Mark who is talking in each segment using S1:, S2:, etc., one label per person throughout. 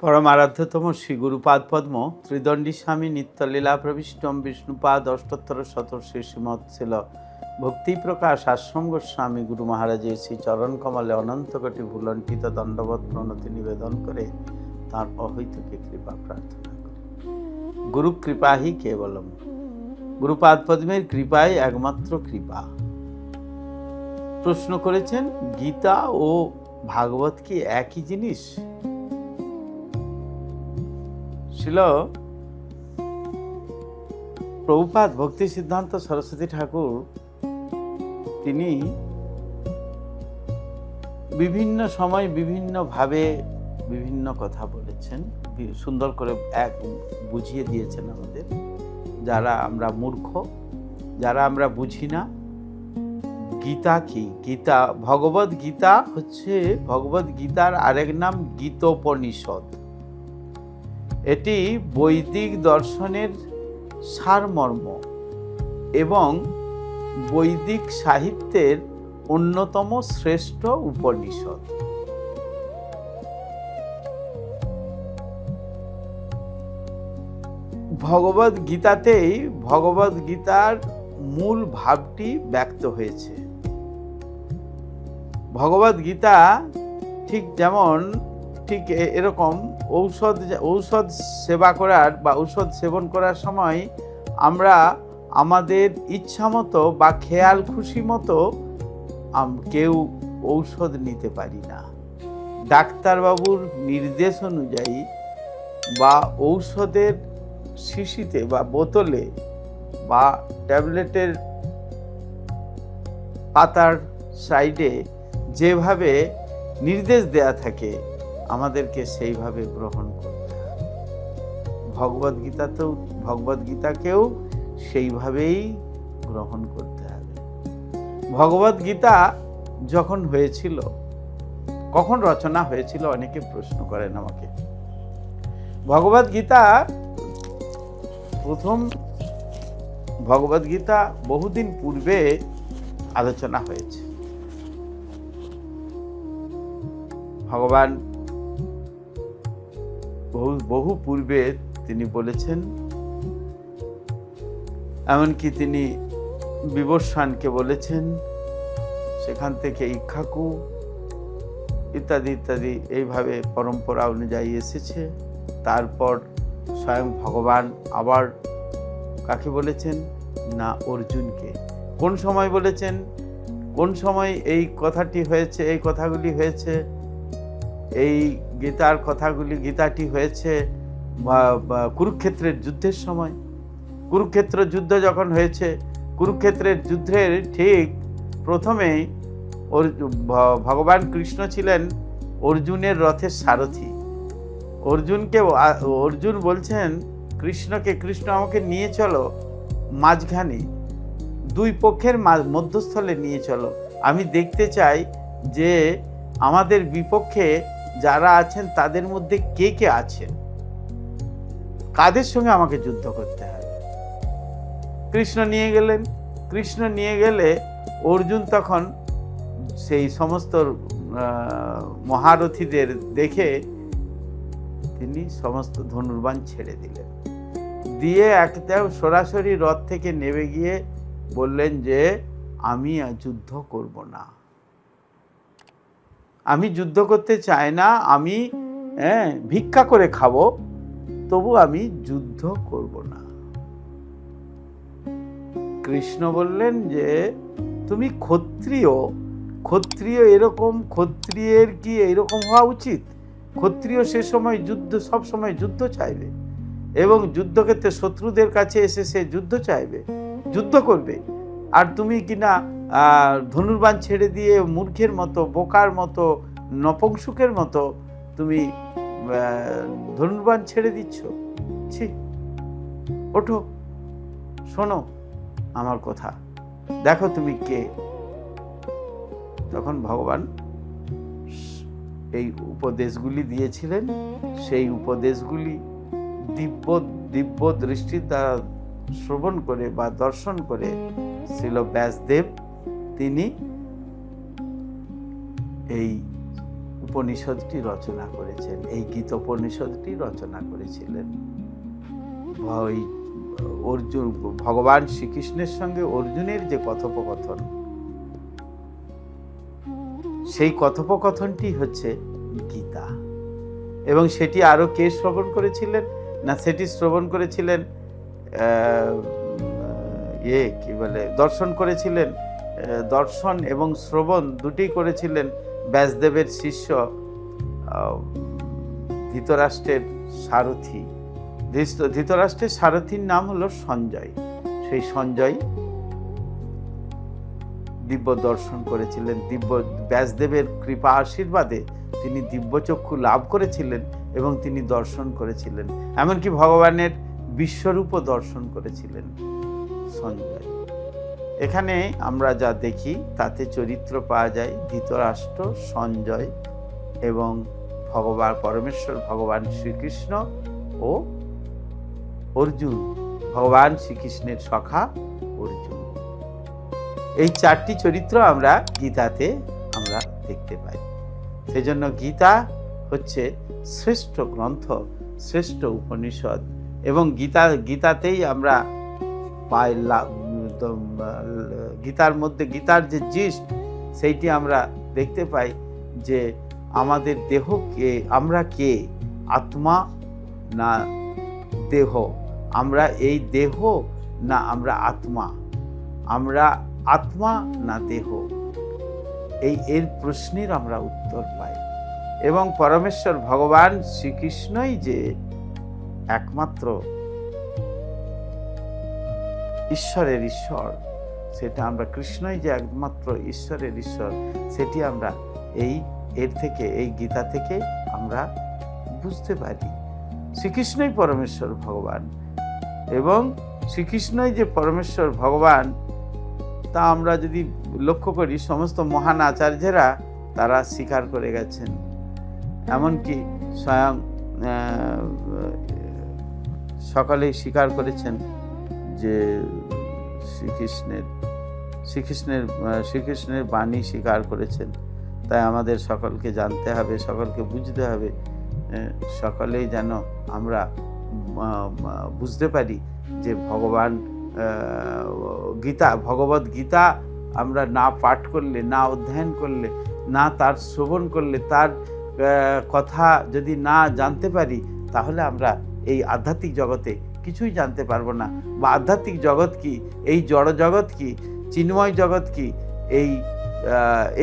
S1: পরম আরাধ্যতম শ্রী গুরুপাদ পদ্ম ত্রিদণ্ডী স্বামী নিত্যলীলা প্রবিষ্টম বিষ্ণুপাদ অষ্টোত্তর শত শ্রী শ্রীমৎশীল ভক্তি প্রকাশ আশ্রম গোস্বামী গুরু মহারাজের শ্রী চরণ কমলে অনন্ত কোটি ভুলণ্ঠিত দণ্ডবত প্রণতি নিবেদন করে তাঁর অহৈতুকী কৃপা প্রার্থনা করে। গুরু কৃপাহি কেবলম, গুরুপাদ পদ্মের কৃপাই একমাত্র কৃপা। প্রশ্ন করেছেন, গীতা ও ভাগবত কি একই জিনিস? ছিল প্রভুপাদ ভক্তি সিদ্ধান্ত সরস্বতী ঠাকুর তিনি বিভিন্ন সময় বিভিন্ন ভাবে বিভিন্ন কথা বলেছেন, সুন্দর করে বুঝিয়ে দিয়েছেন আমাদের যারা আমরা মূর্খ, যারা আমরা বুঝি না। গীতা কি? গীতা ভগবদ গীতা হচ্ছে ভগবদ গীতার আরেক নাম গীতোপনিষদ। এটি বৈদিক দর্শনের সারমর্ম এবং বৈদিক সাহিত্যের অন্যতম শ্রেষ্ঠ উপনিষদ। ভগবদ গীতাতেই ভগবদ গীতার মূল ভাবটি ব্যক্ত হয়েছে। ভগবদ গীতা ঠিক যেমন ঠিক এরকম ঔষধ সেবা করার বা ঔষধ সেবন করার সময় আমরা আমাদের ইচ্ছা মতো বা খেয়াল খুশি মতো কেউ ঔষধ নিতে পারি না। ডাক্তারবাবুর নির্দেশ অনুযায়ী বা ঔষধের শিশিতে বা বোতলে বা ট্যাবলেটের পাতার সাইডে যেভাবে নির্দেশ দেয়া থাকে আমাদেরকে সেইভাবে গ্রহণ করতে হবে। ভগবদ্গীতাকেও সেইভাবেই গ্রহণ করতে হবে। ভগবদ্গীতা যখন হয়েছিল, কখন রচনা হয়েছিল অনেকে প্রশ্ন করেন আমাকে। ভগবদ্গীতা প্রথম ভগবদ্গীতা বহুদিন পূর্বে আলোচনা হয়েছে। ভগবান বহু পূর্বে তিনি বলেছেন, এমনকি তিনি বিবস্বানকে বলেছেন, সেখান থেকে ইক্ষ্বাকু ইত্যাদি ইত্যাদি এইভাবে পরম্পরা অনুযায়ী এসেছে। তারপর স্বয়ং ভগবান আবার কাকে বলেছেন না, অর্জুনকে। কোন সময় বলেছেন, কোন সময় এই কথাটি হয়েছে, এই কথাগুলি হয়েছে, এই গীতাটি হয়েছে কুরুক্ষেত্রের যুদ্ধের সময়। কুরুক্ষেত্র যুদ্ধ যখন হয়েছে, কুরুক্ষেত্রের যুদ্ধের ঠিক প্রথমেই ভগবান কৃষ্ণ ছিলেন অর্জুনের রথের সারথি। অর্জুন বলছেন কৃষ্ণকে, কৃষ্ণ আমাকে নিয়ে চলো মাঝখানে, দুই পক্ষের মধ্যস্থলে নিয়ে চলো। আমি দেখতে চাই যে আমাদের বিপক্ষে যারা আছেন তাদের মধ্যে কে কে আছেন, কাদের সঙ্গে আমাকে যুদ্ধ করতে হবে। কৃষ্ণ নিয়ে গেলে অর্জুন তখন সেই সমস্ত মহারথীদের দেখে তিনি সমস্ত ধনুর্বাণ ছেড়ে দিলেন, দিয়ে একদম সরাসরি রথ থেকে নেমে গিয়ে বললেন যে আমি যুদ্ধ করব না, আমি যুদ্ধ করতে চাই না, আমি ভিক্ষা করে খাবো, তবু আমি যুদ্ধ করব না। কৃষ্ণ বললেন যে তুমি ক্ষত্রিয় এরকম, ক্ষত্রিয়ের কি এরকম হওয়া উচিত? ক্ষত্রিয় সে সময় সব সময় যুদ্ধ চাইবে এবং যুদ্ধক্ষেত্রে শত্রুদের কাছে এসে সে যুদ্ধ চাইবে, যুদ্ধ করবে। আর তুমি কিনা ধনুর্বাণ ছেড়ে দিয়ে মূর্খের মতো, বোকার মতো, নপুংসকের মতো তুমি ধনুর্বাণ ছেড়ে দিচ্ছ। ছি, ওঠো, শোনো আমার কথা, দেখো তুমি কে। তখন ভগবান এই উপদেশগুলি দিয়েছিলেন। সেই উপদেশগুলি দিব্য দৃষ্টির দ্বারা শ্রবণ করে বা দর্শন করে শ্রীল ব্যাসদেব তিনি এই উপনিষদটি রচনা করেছেন, এই গীতোপনিষদটি রচনা করেছিলেন। ওই অর্জুন, ভগবান শ্রীকৃষ্ণের সঙ্গে অর্জুনের যে কথোপকথন, সেই কথোপকথনটি হচ্ছে গীতা। এবং সেটি আরো কে শ্রবণ করেছিলেন? না, সেটি শ্রবণ করেছিলেন দর্শন করেছিলেন, দর্শন এবং শ্রবণ দুটি করেছিলেন ব্যাসদেবের শিষ্য ধৃতরাষ্ট্রের সারথি। ধৃতরাষ্ট্রের সারথির নাম হলো সঞ্জয়। সেই সঞ্জয় দিব্য দর্শন করেছিলেন, ব্যাসদেবের কৃপা আশীর্বাদে তিনি দিব্যচক্ষু লাভ করেছিলেন এবং তিনি দর্শন করেছিলেন, এমনকি ভগবানের বিশ্বরূপও দর্শন করেছিলেন সঞ্জয়। এখানে আমরা যা দেখি তাতে চরিত্র পাওয়া যায় ধৃতরাষ্ট্র, সঞ্জয় এবং পরমেশ্বর ভগবান শ্রীকৃষ্ণ ও অর্জুন, ভগবান শ্রীকৃষ্ণের সখা অর্জুন। এই চারটি চরিত্র আমরা গীতাতে আমরা দেখতে পাই। সেজন্য গীতা হচ্ছে শ্রেষ্ঠ গ্রন্থ, শ্রেষ্ঠ উপনিষদ। এবং গীতাতেই আমরা পাই, গীতার মধ্যে গীতার যে জিস্ট সেইটি আমরা দেখতে পাই যে আমাদের দেহকে, আমরা কে, আত্মা না দেহ, আমরা এই দেহ না আমরা আত্মা, আমরা আত্মা না দেহ, এর প্রশ্নের আমরা উত্তর পাই। এবং পরমেশ্বর ভগবান শ্রীকৃষ্ণই যে একমাত্র ঈশ্বরের ঈশ্বর, সেটা আমরা, কৃষ্ণই যে একমাত্র ঈশ্বরের ঈশ্বর, সেটি আমরা এই গীতা থেকে আমরা বুঝতে পারি। শ্রীকৃষ্ণই পরমেশ্বর ভগবান, এবং শ্রীকৃষ্ণই যে পরমেশ্বর ভগবান তা আমরা যদি লক্ষ্য করি, সমস্ত মহান আচার্যেরা তারা স্বীকার করে গেছেন। এমনকি স্বয়ং সকলেই স্বীকার করেছেন যে শ্রীকৃষ্ণের বাণী স্বীকার করেছেন। তাই আমাদের সকলকে জানতে হবে, সকলকে বুঝতে হবে, সকলেই যেন আমরা বুঝতে পারি যে ভগবদ গীতা আমরা না পাঠ করলে, না অধ্যয়ন করলে, না তার শ্রবণ করলে, তার কথা যদি না জানতে পারি, তাহলে আমরা এই আধ্যাত্মিক জগতে কিছুই জানতে পারবো না। বা আধ্যাত্মিক জগৎ কি, এই জড় জগৎ কি, চিন্ময় জগৎ কি,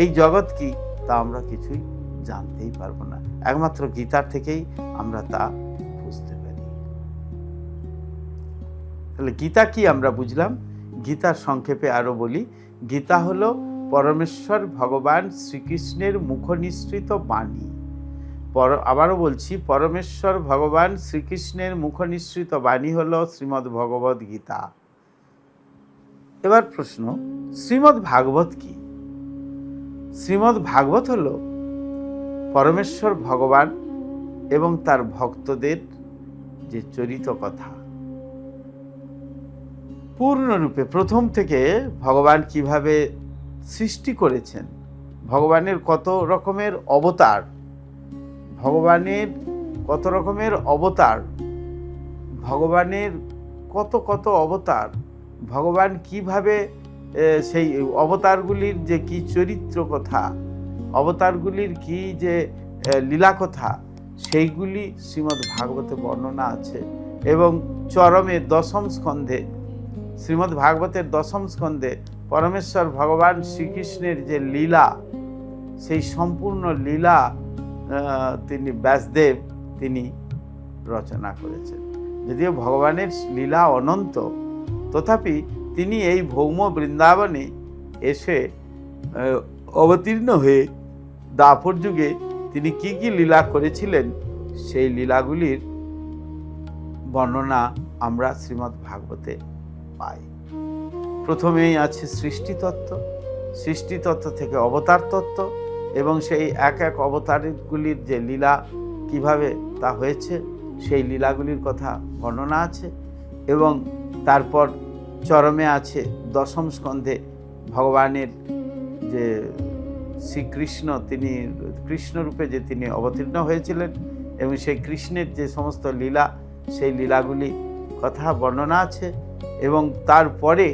S1: এই জগৎ কি, তা আমরা কিছুই জানতেই পারবো না। একমাত্র গীতার থেকেই আমরা তা বুঝতে পারি। তাহলে গীতা কি আমরা বুঝলাম। গীতার সংক্ষেপে আরো বলি, গীতা হলো পরমেশ্বর ভগবান শ্রীকৃষ্ণের মুখনিসৃত বাণী। আবারও বলছি, পরমেশ্বর ভগবান শ্রীকৃষ্ণের মুখনিসৃত বাণী হলো শ্রীমদ্ ভগবদ গীতা। এবার প্রশ্ন, শ্রীমদ্ ভাগবত কি? শ্রীমদ্ ভাগবত হলো পরমেশ্বর ভগবান এবং তার ভক্তদের যে চরিত কথা, পূর্ণরূপে প্রথম থেকে ভগবান কিভাবে সৃষ্টি করেছেন, ভগবানের কত রকমের অবতার, ভগবানের কত অবতার, ভগবান কিভাবে সেই অবতারগুলির যে কি চরিত্র কথা, অবতারগুলির কি যে লীলা কথা, সেইগুলি শ্রীমদ্ ভাগবতে বর্ণনা আছে। এবং চরমে দশম স্কন্ধে, শ্রীমদ্ ভাগবতের দশম স্কন্ধে পরমেশ্বর ভগবান শ্রীকৃষ্ণের যে লীলা, সেই সম্পূর্ণ লীলা তিনি ব্যাসদেব তিনি রচনা করেছেন। যদিও ভগবানের লীলা অনন্ত, তথাপি তিনি এই ভৌম বৃন্দাবনে এসে অবতীর্ণ হয়ে দ্বাপর যুগে তিনি কি কি লীলা করেছিলেন, সেই লীলাগুলির বর্ণনা আমরা শ্রীমদ্ ভাগবতে পাই। প্রথমেই আছে সৃষ্টিতত্ত্ব, সৃষ্টিতত্ত্ব থেকে অবতার তত্ত্ব, এবং সেই এক এক অবতারগুলির যে লীলা কিভাবে তা হয়েছে, সেই লীলাগুলির কথা বর্ণনা আছে। এবং তারপর চরমে আছে দশম স্কন্ধে ভগবানের যে শ্রীকৃষ্ণ তিনি কৃষ্ণরূপে যে তিনি অবতীর্ণ হয়েছিলেন এবং সেই কৃষ্ণের যে সমস্ত লীলা, সেই লীলাগুলি কথা বর্ণনা আছে। এবং তারপরে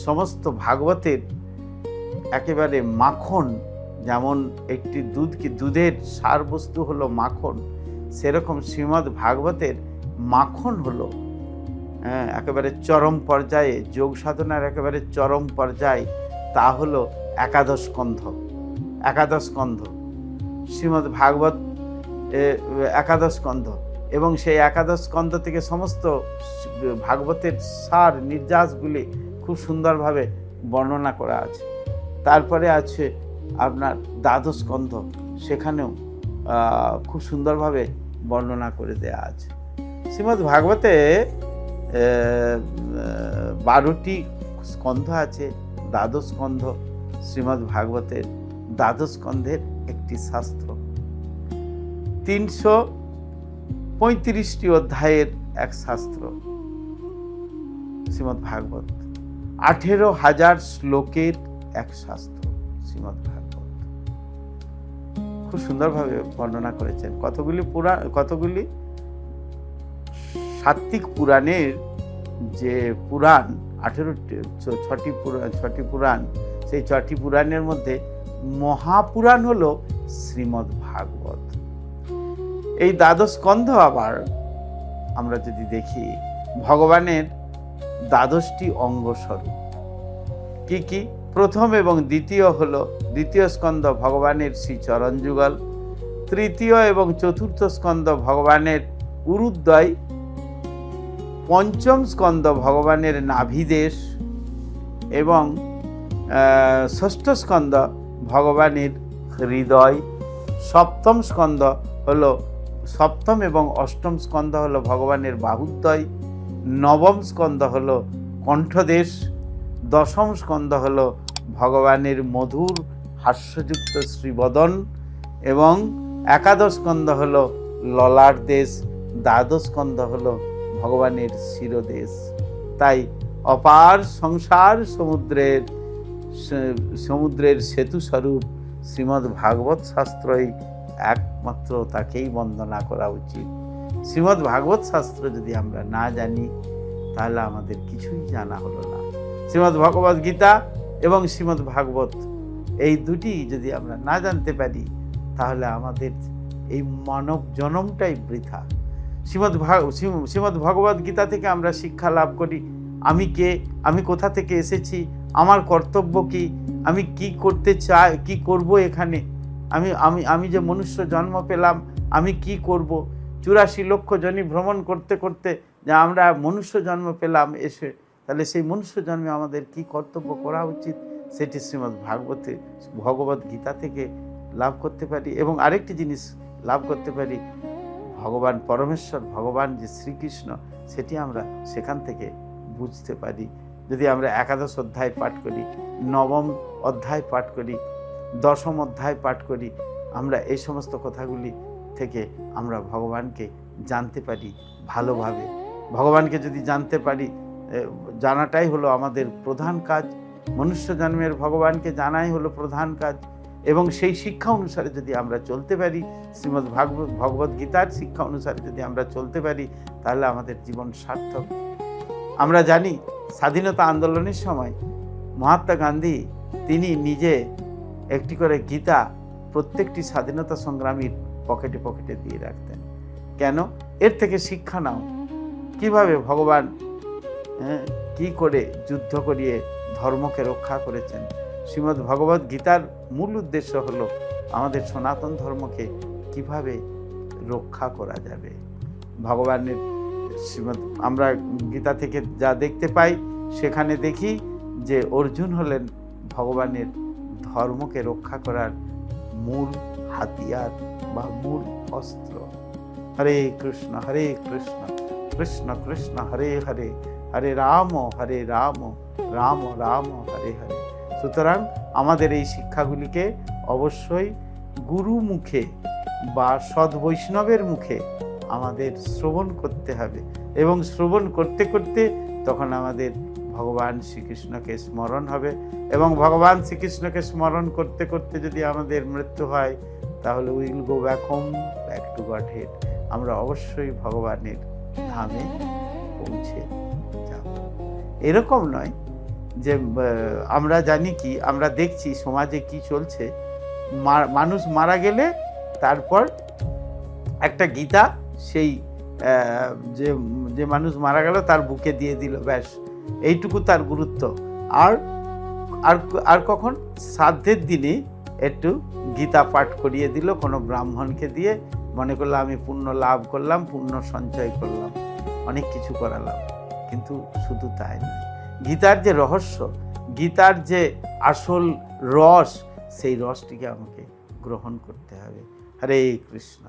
S1: সমস্ত ভাগবতের একেবারে মাখন, যেমন একটি দুধের সার বস্তু হলো মাখন, সেরকম শ্রীমদ্ ভাগবতের মাখন হলো একেবারে চরম পর্যায়ে, যোগ সাধনার একেবারে চরম পর্যায়ে, তা হলো একাদশ স্কন্ধ শ্রীমদ্ ভাগবত একাদশ স্কন্ধ। এবং সেই একাদশ স্কন্ধ থেকে সমস্ত ভাগবতের সার নির্যাসগুলি খুব সুন্দরভাবে বর্ণনা করা আছে। তারপরে আছে আপনার দ্বাদশ স্কন্ধ, সেখানেও খুব সুন্দরভাবে বর্ণনা করে দেয়া আছে। শ্রীমদ্ ভাগবতে 12টি স্কন্ধ আছে। দ্বাদশ স্কন্ধ শ্রীমদ্ ভাগবতের দ্বাদশ স্কন্ধের একটি শাস্ত্র, 335টি অধ্যায়ের এক শাস্ত্র শ্রীমদ্ ভাগবত, 18,000 শ্লোকের এক শাস্ত্র শ্রীমদ্ ভাগবত। খুব সুন্দরভাবে বর্ণনা করেছেন। কতগুলি সাত্বিক পুরাণের যে পুরাণ, 6টি পুরাণ, সেই 6টি পুরাণের মধ্যে মহাপুরাণ হলো শ্রীমদ্ ভাগবত। এই দ্বাদশ স্কন্ধ আবার আমরা যদি দেখি, ভগবানের 12টি অঙ্গস্বরূপ কি কি? প্রথম এবং দ্বিতীয় স্কন্ধ ভগবানের শ্রীচরণ যুগল, তৃতীয় এবং চতুর্থ স্কন্ধ ভগবানের উরুদ্বয়, পঞ্চম স্কন্ধ ভগবানের নাভিদেশ এবং ষষ্ঠ স্কন্ধ ভগবানের হৃদয়, সপ্তম এবং অষ্টম স্কন্ধ হলো ভগবানের বাহুদ্বয়, নবম স্কন্ধ হলো কণ্ঠদেশ, দশম স্কন্ধ হলো ভগবানের মধুর হাস্যযুক্ত শ্রীবদন এবং একাদশ স্কন্ধ হলো ললাট দেশ, দ্বাদশ স্কন্ধ হলো ভগবানের শিরদেশ। তাই অপার সংসার সমুদ্রের সেতু স্বরূপ শ্রীমদ্ ভাগবত শাস্ত্রই একমাত্র, তাকেই বন্দনা করা উচিত। শ্রীমদ্ ভাগবত শাস্ত্র যদি আমরা না জানি, তাহলে আমাদের কিছুই জানা হলো না। শ্রীমদ্ ভগবদ গীতা এবং শ্রীমদ্ ভাগবত, এই দুটি যদি আমরা না জানতে পারি, তাহলে আমাদের এই মানব জন্মটাই বৃথা। শ্রীমদ্ ভগবদ গীতা থেকে আমরা শিক্ষা লাভ করি, আমি কে, আমি কোথা থেকে এসেছি, আমার কর্তব্য কি, আমি কি করতে চাই, কি করব এখানে, আমি যে মনুষ্য জন্ম পেলাম, আমি কি করব। 84 লক্ষ জনি ভ্রমণ করতে করতে যে আমরা মনুষ্য জন্ম পেলাম এসে, তাহলে সেই মনুষ্য জন্মে আমাদের কি কর্তব্য করা উচিত, সেটি শ্রীমদ্ ভগবদ গীতা থেকে লাভ করতে পারি। এবং আরেকটি জিনিস লাভ করতে পারি, ভগবান পরমেশ্বর, ভগবান যে শ্রীকৃষ্ণ, সেটি আমরা সেখান থেকে বুঝতে পারি। যদি আমরা একাদশ অধ্যায় পাঠ করি, নবম অধ্যায় পাঠ করি, দশম অধ্যায় পাঠ করি, আমরা এই সমস্ত কথাগুলি থেকে আমরা ভগবানকে জানতে পারি ভালোভাবে। ভগবানকে যদি জানতে পারি, জানাটাই হলো আমাদের প্রধান কাজ। মনুষ্য জন্মের ভগবানকে জানাই হলো প্রধান কাজ। এবং সেই শিক্ষা অনুসারে যদি আমরা চলতে পারি, শ্রীমদ্ ভগবদ গীতার শিক্ষা অনুসারে যদি আমরা চলতে পারি, তাহলে আমাদের জীবন সার্থক। আমরা জানি স্বাধীনতা আন্দোলনের সময় মহাত্মা গান্ধী তিনি নিজে একটি করে গীতা প্রত্যেকটি স্বাধীনতা সংগ্রামীর পকেটে পকেটে দিয়ে রাখতেন। কেন? এর থেকে শিক্ষা নাও, কিভাবে ভগবান কি করে যুদ্ধ করিয়ে ধর্মকে রক্ষা করেছেন। শ্রীমদ্ ভগবদ গীতার মূল উদ্দেশ্য হলো আমাদের সনাতন ধর্মকে কিভাবে রক্ষা করা যাবে। ভগবানের আমরা গীতা থেকে যা দেখতে পাই, সেখানে দেখি যে অর্জুন হলেন ভগবানের ধর্মকে রক্ষা করার মূল হাতিয়ার বা মূল অস্ত্র। হরে কৃষ্ণ কৃষ্ণ কৃষ্ণ হরে হরে, হরে রাম রাম রাম হরে হরে। সুতরাং আমাদের এই শিক্ষাগুলিকে অবশ্যই গুরু মুখে বা সৎ বৈষ্ণবের মুখে আমাদের শ্রবণ করতে হবে। এবং শ্রবণ করতে করতে তখন আমাদের ভগবান শ্রীকৃষ্ণকে স্মরণ হবে, এবং ভগবান শ্রীকৃষ্ণকে স্মরণ করতে করতে যদি আমাদের মৃত্যু হয়, তাহলে will go back home, back to god head. আমরা অবশ্যই ভগবানের ধামে পৌঁছে যাব। এরকম নয় যে আমরা জানি কি, আমরা দেখছি সমাজে কি চলছে, মানুষ মারা গেলে তারপর একটা গীতা সেই যে যে মানুষ মারা গেল তার বুকে দিয়ে দিল, ব্যাস এইটুকু তার গুরুত্ব। আর আর আর কখন শ্রাদ্ধের দিনে একটু গীতা পাঠ করিয়ে দিল কোনো ব্রাহ্মণকে দিয়ে, মনে করলো আমি পুণ্য লাভ করলাম, পুণ্য সঞ্চয় করলাম, অনেক কিছু করালাম। কিন্তু শুধু তাই নয়, গীতার যে রহস্য, গীতার যে আসল রস, সেই রসটিকে আমাকে গ্রহণ করতে হবে। হরে কৃষ্ণ।